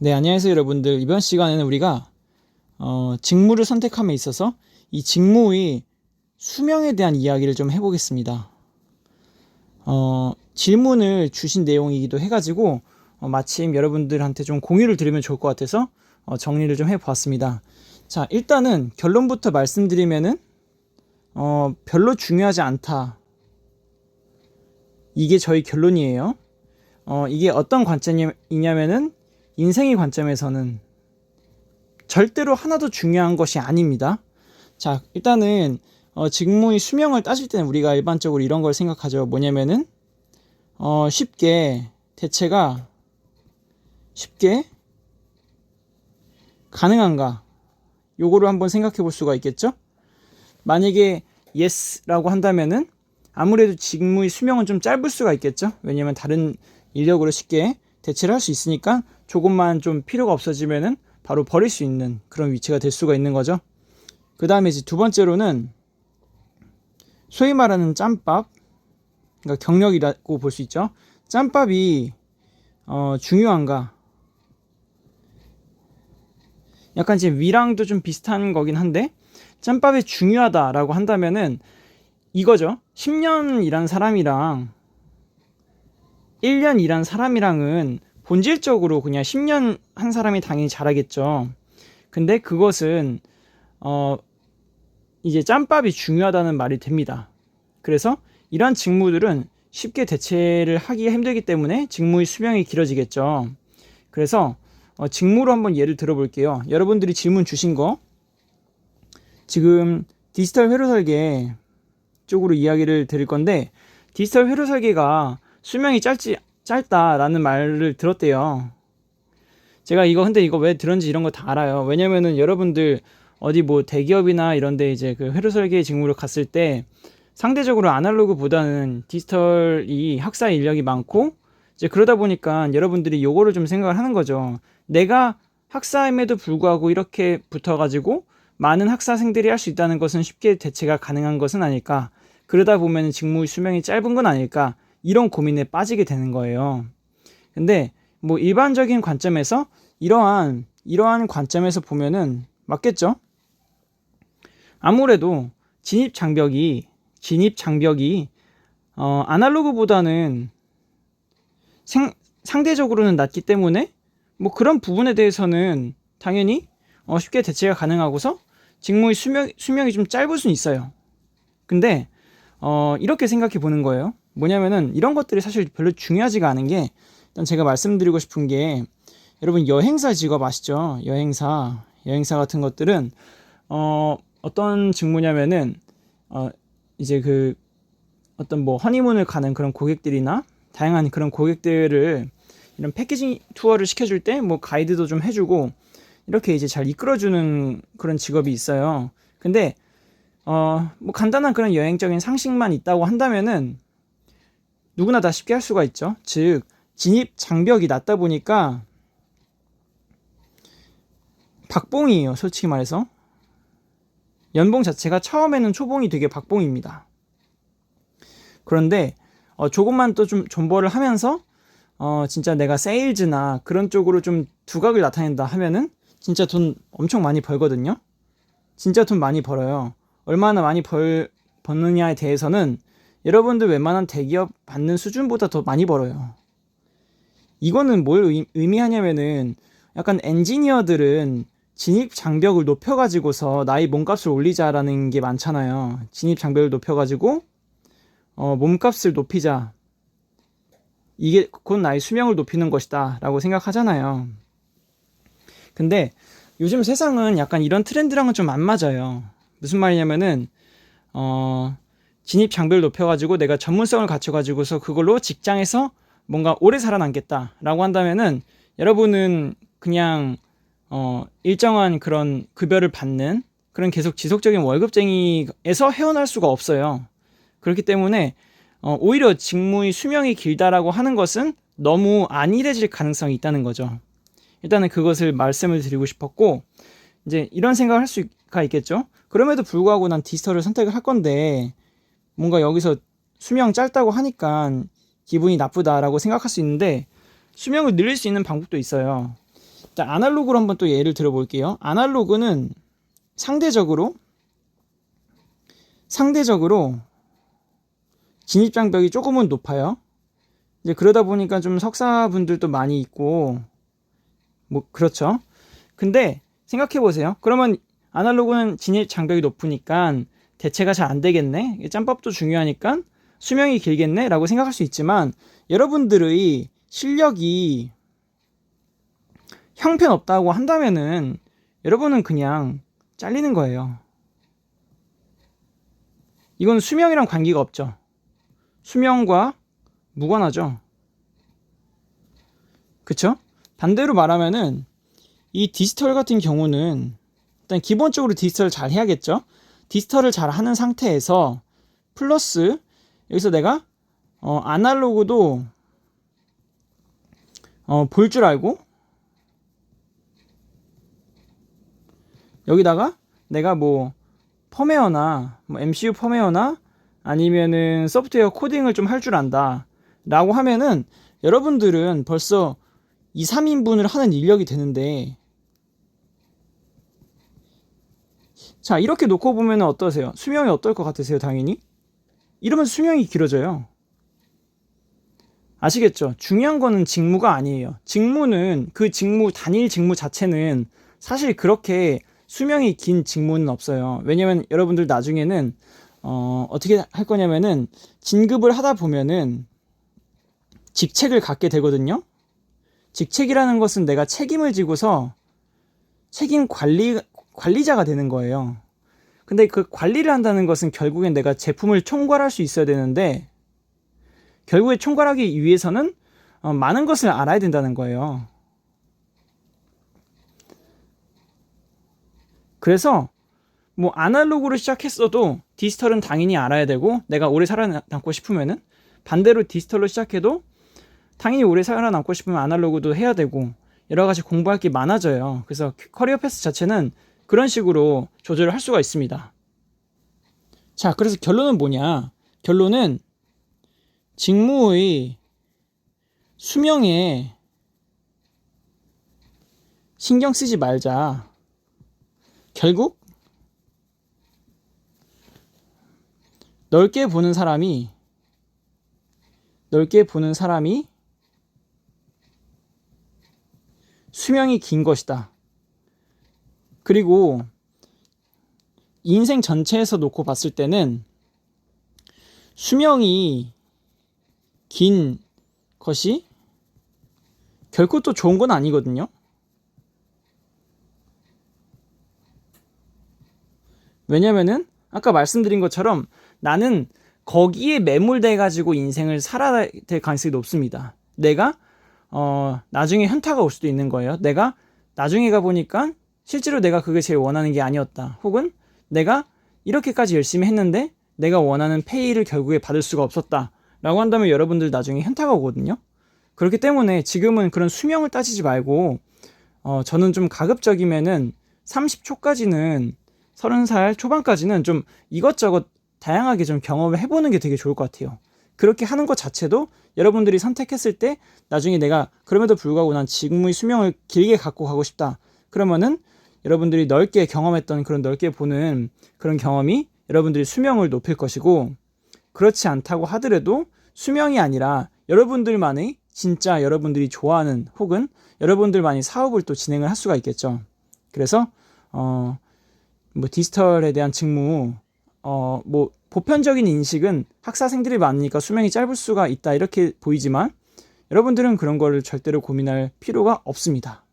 네, 안녕하세요 여러분들. 이번 시간에는 우리가 직무를 선택함에 있어서 이 직무의 수명에 대한 이야기를 좀 해보겠습니다. 질문을 주신 내용이기도 해가지고 마침 여러분들한테 좀 공유를 드리면 좋을 것 같아서 정리를 좀 해보았습니다. 자, 일단은 결론부터 말씀드리면은 별로 중요하지 않다. 이게 저희 결론이에요. 이게 어떤 관점이냐면은 인생의 관점에서는 절대로 하나도 중요한 것이 아닙니다. 자, 일단은 직무의 수명을 따질 때는 우리가 일반적으로 이런 걸 생각하죠. 뭐냐면은 대체가 쉽게 가능한가? 요거를 한번 생각해 볼 수가 있겠죠? 만약에 yes라고 한다면은 아무래도 직무의 수명은 좀 짧을 수가 있겠죠? 왜냐면 다른 인력으로 쉽게 대체를 할 수 있으니까 조금만 좀 필요가 없어지면은 바로 버릴 수 있는 그런 위치가 될 수가 있는 거죠. 그 다음에 이제 두 번째로는 소위 말하는 짬밥, 그러니까 경력이라고 볼 수 있죠. 짬밥이 중요한가? 약간 이제 위랑도 좀 비슷한 거긴 한데 짬밥이 중요하다라고 한다면은 이거죠. 10년 일한 사람이랑 1년 일한 사람이랑은 본질적으로 그냥 10년 한 사람이 당연히 잘하겠죠. 근데 그것은 이제 짬밥이 중요하다는 말이 됩니다. 그래서 이러한 직무들은 쉽게 대체를 하기가 힘들기 때문에 직무의 수명이 길어지겠죠. 그래서 직무로 한번 예를 들어볼게요. 여러분들이 질문 주신 거 지금 디지털 회로 설계 쪽으로 이야기를 드릴 건데 디지털 회로 설계가 수명이 짧다라는 말을 들었대요. 제가 근데 이거 왜 들었는지 이런 거 다 알아요. 왜냐면은 여러분들 어디 뭐 대기업이나 이런데 이제 그 회로 설계 직무를 갔을 때 상대적으로 아날로그보다는 디지털이 학사 인력이 많고 이제 그러다 보니까 여러분들이 요거를 좀 생각을 하는 거죠. 내가 학사임에도 불구하고 이렇게 붙어가지고 많은 학사생들이 할 수 있다는 것은 쉽게 대체가 가능한 것은 아닐까. 그러다 보면 직무 수명이 짧은 건 아닐까. 이런 고민에 빠지게 되는 거예요. 근데 뭐 일반적인 관점에서 이러한 관점에서 보면은 맞겠죠? 아무래도 진입 장벽이 아날로그보다는 상대적으로는 낮기 때문에 뭐 그런 부분에 대해서는 당연히 쉽게 대체가 가능하고서 직무의 수명이 좀 짧을 수는 있어요. 근데 이렇게 생각해 보는 거예요. 뭐냐면은 이런 것들이 사실 별로 중요하지가 않은 게 일단 제가 말씀드리고 싶은 게 여러분 여행사 직업 아시죠? 여행사 같은 것들은 어떤 직무냐면은 이제 그 어떤 뭐 허니문을 가는 그런 고객들이나 다양한 그런 고객들을 이런 패키징 투어를 시켜줄 때 뭐 가이드도 좀 해주고 이렇게 이제 잘 이끌어주는 그런 직업이 있어요. 근데 뭐 간단한 그런 여행적인 상식만 있다고 한다면은 누구나 다 쉽게 할 수가 있죠. 즉 진입 장벽이 낮다 보니까 박봉이에요. 솔직히 말해서 연봉 자체가 처음에는 초봉이 되게 박봉입니다. 그런데 조금만 또 좀 존버를 하면서 진짜 내가 세일즈나 그런 쪽으로 좀 두각을 나타낸다 하면은 진짜 돈 엄청 많이 벌거든요. 진짜 돈 많이 벌어요. 얼마나 많이 버느냐에 대해서는 여러분들 웬만한 대기업 받는 수준보다 더 많이 벌어요. 이거는 뭘 의미하냐면은 약간 엔지니어들은 진입 장벽을 높여가지고서 나의 몸값을 올리자라는 게 많잖아요. 진입 장벽을 높여가지고 몸값을 높이자. 이게 곧 나의 수명을 높이는 것이다 라고 생각하잖아요. 근데 요즘 세상은 약간 이런 트렌드랑은 좀 안 맞아요. 무슨 말이냐면은 진입 장벽을 높여가지고 내가 전문성을 갖춰가지고서 그걸로 직장에서 뭔가 오래 살아남겠다 라고 한다면은 여러분은 그냥 일정한 그런 급여를 받는 그런 계속 지속적인 월급쟁이에서 헤어날 수가 없어요. 그렇기 때문에 오히려 직무의 수명이 길다라고 하는 것은 너무 안일해질 가능성이 있다는 거죠. 일단은 그것을 말씀을 드리고 싶었고 이제 이런 생각을 할 수가 있겠죠. 그럼에도 불구하고 난 디지털을 선택을 할 건데 뭔가 여기서 수명 짧다고 하니까 기분이 나쁘다라고 생각할 수 있는데 수명을 늘릴 수 있는 방법도 있어요. 자, 아날로그로 한번 또 예를 들어볼게요. 아날로그는 상대적으로 진입장벽이 조금은 높아요. 이제 그러다 보니까 좀 석사분들도 많이 있고, 뭐, 그렇죠. 근데 생각해 보세요. 그러면 아날로그는 진입장벽이 높으니까 대체가 잘 안 되겠네? 짬밥도 중요하니까 수명이 길겠네? 라고 생각할 수 있지만, 여러분들의 실력이 형편없다고 한다면은 여러분은 그냥 잘리는 거예요. 이건 수명이랑 관계가 없죠. 수명과 무관하죠. 그쵸? 반대로 말하면은 이 디지털 같은 경우는 일단 기본적으로 디지털을 잘 해야겠죠. 디지털을 잘 하는 상태에서 플러스 여기서 내가 아날로그도 볼 줄 알고 여기다가 내가 뭐 펌웨어나 뭐 MCU 펌웨어나 아니면은 소프트웨어 코딩을 좀 할 줄 안다 라고 하면은 여러분들은 벌써 2, 3인분을 하는 인력이 되는데, 자, 이렇게 놓고 보면 어떠세요? 수명이 어떨 것 같으세요? 당연히 이러면 수명이 길어져요. 아시겠죠? 중요한 거는 직무가 아니에요. 직무는 그 직무, 단일 직무 자체는 사실 그렇게 수명이 긴 직무는 없어요. 왜냐면 여러분들 나중에는 어떻게 할 거냐면은 진급을 하다 보면은 직책을 갖게 되거든요. 직책이라는 것은 내가 책임을 지고서 책임 관리자가 되는 거예요. 근데 그 관리를 한다는 것은 결국엔 내가 제품을 총괄할 수 있어야 되는데, 결국에 총괄하기 위해서는 많은 것을 알아야 된다는 거예요. 그래서 뭐 아날로그로 시작했어도 디지털은 당연히 알아야 되고, 내가 오래 살아남고 싶으면은 반대로 디지털로 시작해도 당연히 오래 살아남고 싶으면 아날로그도 해야 되고, 여러 가지 공부할 게 많아져요. 그래서 커리어 패스 자체는 그런 식으로 조절을 할 수가 있습니다. 자, 그래서 결론은 뭐냐? 결론은 직무의 수명에 신경 쓰지 말자. 결국 넓게 보는 사람이 수명이 긴 것이다. 그리고 인생 전체에서 놓고 봤을 때는 수명이 긴 것이 결코 또 좋은 건 아니거든요. 왜냐면은 아까 말씀드린 것처럼 나는 거기에 매몰돼 가지고 인생을 살아야 될 가능성이 높습니다. 내가 나중에 현타가 올 수도 있는 거예요. 내가 나중에 가보니까 실제로 내가 그게 제일 원하는 게 아니었다. 혹은 내가 이렇게까지 열심히 했는데 내가 원하는 페이를 결국에 받을 수가 없었다 라고 한다면 여러분들 나중에 현타가 오거든요. 그렇기 때문에 지금은 그런 수명을 따지지 말고 저는 좀 가급적이면은 30초까지는 30살 초반까지는 좀 이것저것 다양하게 좀 경험을 해보는 게 되게 좋을 것 같아요. 그렇게 하는 것 자체도 여러분들이 선택했을 때 나중에 내가 그럼에도 불구하고 난 직무의 수명을 길게 갖고 가고 싶다. 그러면은 여러분들이 넓게 경험했던 그런 넓게 보는 그런 경험이 여러분들이 수명을 높일 것이고, 그렇지 않다고 하더라도 수명이 아니라 여러분들만의 진짜 여러분들이 좋아하는 혹은 여러분들만의 사업을 또 진행을 할 수가 있겠죠. 그래서 뭐 디지털에 대한 직무 뭐 보편적인 인식은 학사생들이 많으니까 수명이 짧을 수가 있다 이렇게 보이지만 여러분들은 그런 거를 절대로 고민할 필요가 없습니다.